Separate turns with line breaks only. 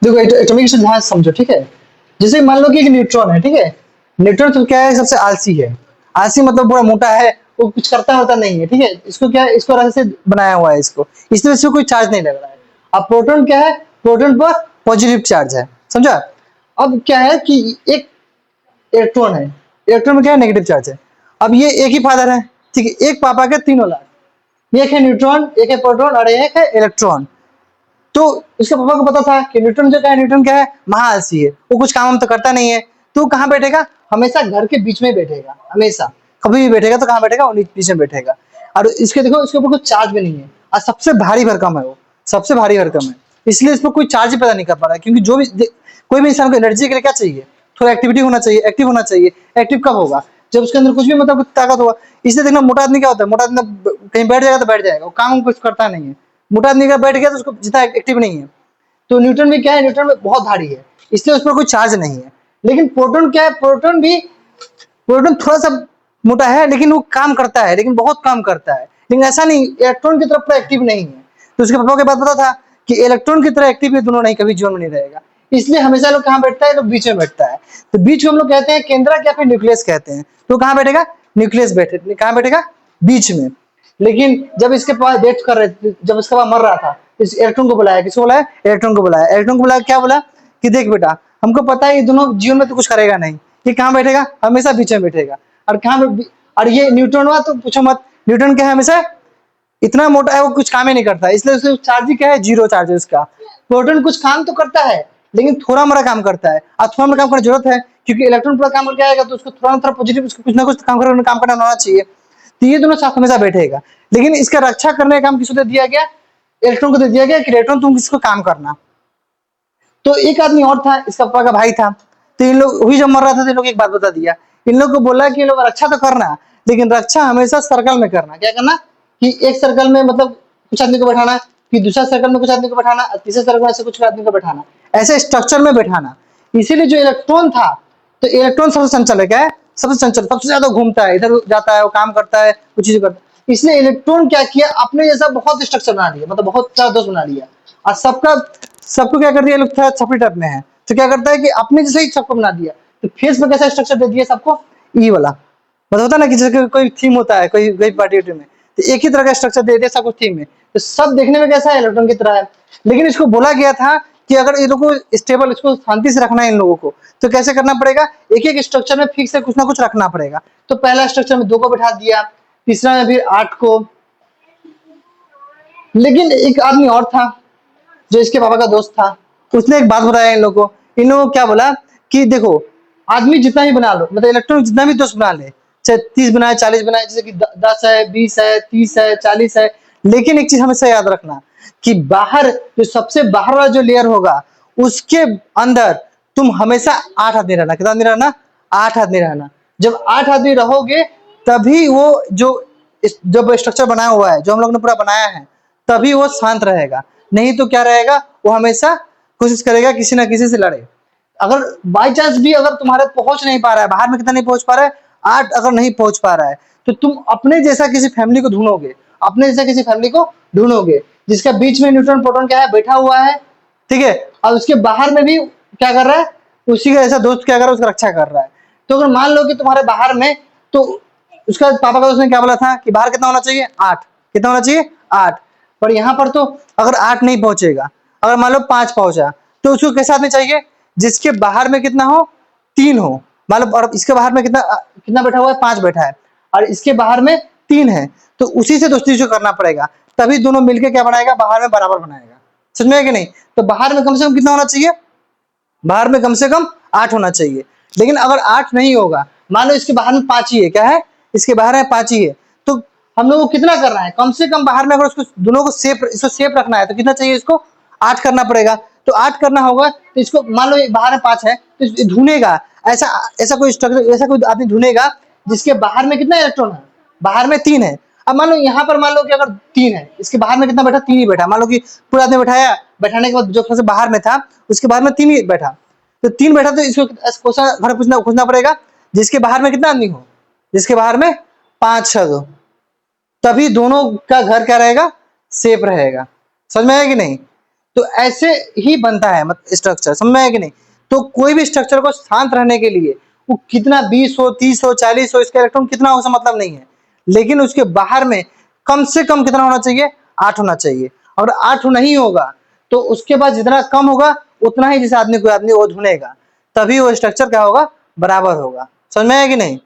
देखो एटॉमिक ध्यान से समझो, ठीक है। जैसे मान लो कि एक न्यूट्रॉन है, ठीक है। न्यूट्रॉन तो क्या है, सबसे आलसी है। आलसी मतलब पूरा मोटा है, वो कुछ करता होता नहीं है, ठीक है। इसको क्या है, इसको रंग से बनाया हुआ है इसको, इसलिए इसको कोई चार्ज नहीं लग रहा है। अब प्रोटॉन क्या है, प्रोटॉन पर पॉजिटिव चार्ज है, समझा। अब क्या है कि एक इलेक्ट्रॉन है, इलेक्ट्रॉन में क्या है, नेगेटिव चार्ज है। अब ये एक ही फादर है, ठीक है। एक पापा के तीन औलाद, एक है न्यूट्रॉन, एक है प्रोटॉन और एक है इलेक्ट्रॉन। तो उसके पापा को पता था कि न्यूटन जो क्या है, न्यूटन क्या है, महाआलसी है, वो कुछ काम तो करता नहीं है। तो कहाँ बैठेगा, हमेशा घर के बीच में बैठेगा, हमेशा कभी भी बैठेगा तो कहाँ बैठेगा, उन्हीं के बीच में बैठेगा। और इसके देखो, इसके ऊपर कुछ चार्ज भी नहीं है, और सबसे भारी भरकम है वो, सबसे भारी भरकम है। इसलिए इस पर कोई चार्ज ही पैदा नहीं कर पा रहा है, क्योंकि जो भी कोई भी इंसान को एनर्जी के लिए क्या चाहिए, थोड़ा एक्टिविटी होना चाहिए, एक्टिव होना चाहिए। एक्टिव कब होगा, जब उसके अंदर कुछ भी मतलब ताकत होगा। इसलिए देखना, मोटा आदमी क्या होता है, मोटा आदमी कहीं बैठ जाएगा तो बैठ जाएगा, वो काम कुछ करता नहीं है। मोटा आदमी का बैठ गया तो उसको जितना एक्टिव नहीं है। तो न्यूटन भी क्या है, न्यूटन में बहुत भारी है, इसलिए उस पर कोई चार्ज नहीं है। लेकिन प्रोटॉन क्या है, प्रोटॉन थोड़ा सा मोटा है, लेकिन वो काम करता है, लेकिन बहुत काम करता है। लेकिन ऐसा नहीं, इलेक्ट्रॉन की तरफ पूरा एक्टिव नहीं है। तो उसके पापा के बाद पता था कि इलेक्ट्रॉन की तरह एक्टिव ये दोनों नहीं, कभी जीवन में नहीं रहेगा। इसलिए हमेशा लोग कहाँ बैठता है, लोग बीच में बैठता है। तो बीच को हम लोग कहते हैं केंद्रक या फिर न्यूक्लियस कहते हैं। तो कहाँ बैठेगा, न्यूक्लियस बैठे, कहाँ बैठेगा, बीच में। लेकिन जब इसके पास डेथ कर रहे थे, जब इसके पास मर रहा था, इस इलेक्ट्रॉन को बुलाया, किसको बुलाया, इलेक्ट्रॉन को बुलाया। इलेक्ट्रॉन को बुलाया, क्या बोला कि देख बेटा, हमको पता है ये दोनों जीवन में तो कुछ करेगा नहीं, ये कहाँ बैठेगा, हमेशा बीच में बैठेगा। और कहाँ, और ये न्यूट्रॉन हुआ तो पूछो मत, न्यूट्रॉन क्या है, हमेशा इतना मोटा है, वो कुछ काम ही नहीं करता, इसलिए उसका चार्ज ही क्या है, जीरो चार्ज है उसका। प्रोटॉन कुछ काम तो करता है, लेकिन थोड़ा मोड़ा काम करता है, और थोड़ा मोड़ा काम करने की जरूरत है, क्योंकि इलेक्ट्रॉन पूरा काम करके आएगा तो उसको थोड़ा थोड़ा पॉजिटिव, उसको कुछ ना कुछ काम करना होना चाहिए। तो ये दोनों साथ हमेशा बैठेगा। लेकिन इसका रक्षा करने का काम किसको दे दिया गया, इलेक्ट्रॉन को दे दिया गया कि इलेक्ट्रॉन तुम किसको काम करना। तो एक आदमी और था, इसका पापा का भाई था। तो इन लोग वही जब मर रहा था तो इन लोग एक बात बता दिया, इन लोग को बोला कि लोग रक्षा तो करना, लेकिन रक्षा हमेशा सर्कल में करना। क्या करना, कि एक सर्कल में मतलब कुछ आदमी को बैठाना, फिर दूसरा सर्कल में कुछ आदमी को बैठाना, तीसरे सर्कल में ऐसे कुछ आदमी को बैठाना, ऐसे स्ट्रक्चर में बैठाना। इसीलिए जो इलेक्ट्रॉन था, तो इलेक्ट्रॉन सबसे चंचल है, क्या है, सबसे चंचल, सबसे ज्यादा घूमता है, इधर जाता है, वो काम करता है, कुछ चीज करता है। इसलिए इलेक्ट्रॉन क्या किया, अपने जैसा बहुत स्ट्रक्चर बना लिया, मतलब बहुत सारा दोस्त बना लिया। और सबको क्या कर दिया, लोग थोड़ा छपरी टाइप में है, तो क्या करता है कि अपने जैसे ही सबको बना दिया। तो फेस में कैसा स्ट्रक्चर दे दिया सबको, ई वाला, मतलब होता है ना कि जैसे कोई थीम होता है, कोई पार्टी में, तो एक ही तरह का स्ट्रक्चर दे दिया सबको थीम में। तो सब देखने में कैसा है, इलेक्ट्रॉन की तरह है। लेकिन इसको बोला गया था कि अगर इन लोगों को स्टेबल, इसको शांति से रखना है इन लोगों को, तो कैसे करना पड़ेगा, एक एक स्ट्रक्चर में फिक्स है, कुछ ना कुछ रखना पड़ेगा। तो पहला स्ट्रक्चर में 2 को बैठा दिया, तीसरा में फिर 8 को। लेकिन एक आदमी और था जो इसके पापा का दोस्त था, उसने एक बात बताया इन लोगों को। इन लोगों को क्या बोला कि देखो, आदमी जितना भी बना लो, मतलब इलेक्ट्रॉन जितना भी दोस्त बना ले, चाहे 30 बनाए, 40 बनाए, जैसे कि 10 है, 20 है, 30 है, 40 है, लेकिन एक चीज हमेशा याद रखना कि बाहर, जो सबसे बाहर वाला जो लेयर होगा, उसके अंदर तुम हमेशा 8 आदमी रहना। कितना आदमी रहना, 8 आदमी रहना। जब 8 आदमी रहोगे, तभी वो जो जब स्ट्रक्चर बनाया हुआ है, जो हम लोग ने पूरा बनाया है, तभी वो शांत रहेगा। नहीं तो क्या रहेगा, वो हमेशा कोशिश करेगा किसी ना किसी से लड़े। अगर बाई चांस भी अगर तुम्हारे पहुंच नहीं पा रहा है, बाहर में कितना नहीं पहुंच पा रहा है, 8 अगर नहीं पहुंच पा रहा है, तो तुम अपने जैसा किसी फैमिली को ढूंढोगे, अपने जैसा किसी फैमिली को ढूंढोगे, जिसका बीच में न्यूट्रॉन प्रोटॉन क्या है, बैठा हुआ है, ठीक है। और उसके बाहर में भी क्या कर रहा है, उसी का ऐसा दोस्त क्या कर रहा है, उसका रक्षा कर रहा है। तो अगर मान लो कि तुम्हारे बाहर में, तो उसका पापा का दोस्त ने क्या बोला था कि बाहर कितना होना चाहिए, 8। कितना होना चाहिए, 8। पर यहाँ पर तो अगर 8 नहीं पहुंचेगा, अगर मान लो 5 पहुंचा, तो उसको कैसे आदमी चाहिए, जिसके बाहर में कितना हो, 3 हो। मान लो, और इसके बाहर में कितना कितना बैठा हुआ है, 5 बैठा है, और इसके बाहर में 3 है, तो उसी से दोस्ती जो करना पड़ेगा, तभी दोनों मिलके क्या बनाएगा, बाहर में बराबर बनाएगा। समझ में है कि नहीं। तो बाहर में कम से कम कितना होना चाहिए, बाहर में कम से कम 8 होना चाहिए। लेकिन अगर 8 नहीं होगा, मान लो इसके बाहर में 5 ही है, क्या है, इसके बाहर में 5 ही है, तो हम लोग को कितना करना है, कम से कम बाहर में अगर उसको दोनों को इसको सेफ रखना है, तो कितना चाहिए, इसको 8 करना पड़ेगा। तो 8 करना होगा, तो इसको मान लो बाहर में 5 है, तो ढूंढेगा ऐसा ऐसा कोई स्ट्रक्चर, ऐसा कोई आदमी ढूंढेगा जिसके बाहर में कितना इलेक्ट्रॉन है, बाहर में 3 है। अब मान लो यहाँ पर मान लो कि अगर 3 है, इसके बाहर में कितना बैठा, 3 ही बैठा। मान लो कि पूरा आदमी बैठाया, बैठाने के बाद जो सबसे बाहर में था, उसके बाहर में 3 ही बैठा। तो 3 बैठा, तो इसको घर पूछना पड़ेगा, जिसके बाहर में कितना आदमी हो, जिसके बाहर में 5 छद हो, तभी दोनों का घर क्या रहेगा, सेफ रहेगा। समझ में आया कि नहीं। तो ऐसे ही बनता है मतलब स्ट्रक्चर, समझ में आया कि नहीं। तो कोई भी स्ट्रक्चर को शांत रहने के लिए वो कितना 20 हो 30 हो 40 हो इसका इलेक्ट्रॉन कितना हो, उसका मतलब नहीं है, लेकिन उसके बाहर में कम से कम कितना होना चाहिए, 8 होना चाहिए। और 8 नहीं होगा तो उसके बाद जितना कम होगा उतना ही जिस आदमी को आदमी वो ढूंढेगा, तभी वो स्ट्रक्चर क्या होगा, बराबर होगा। समझ में आया कि नहीं।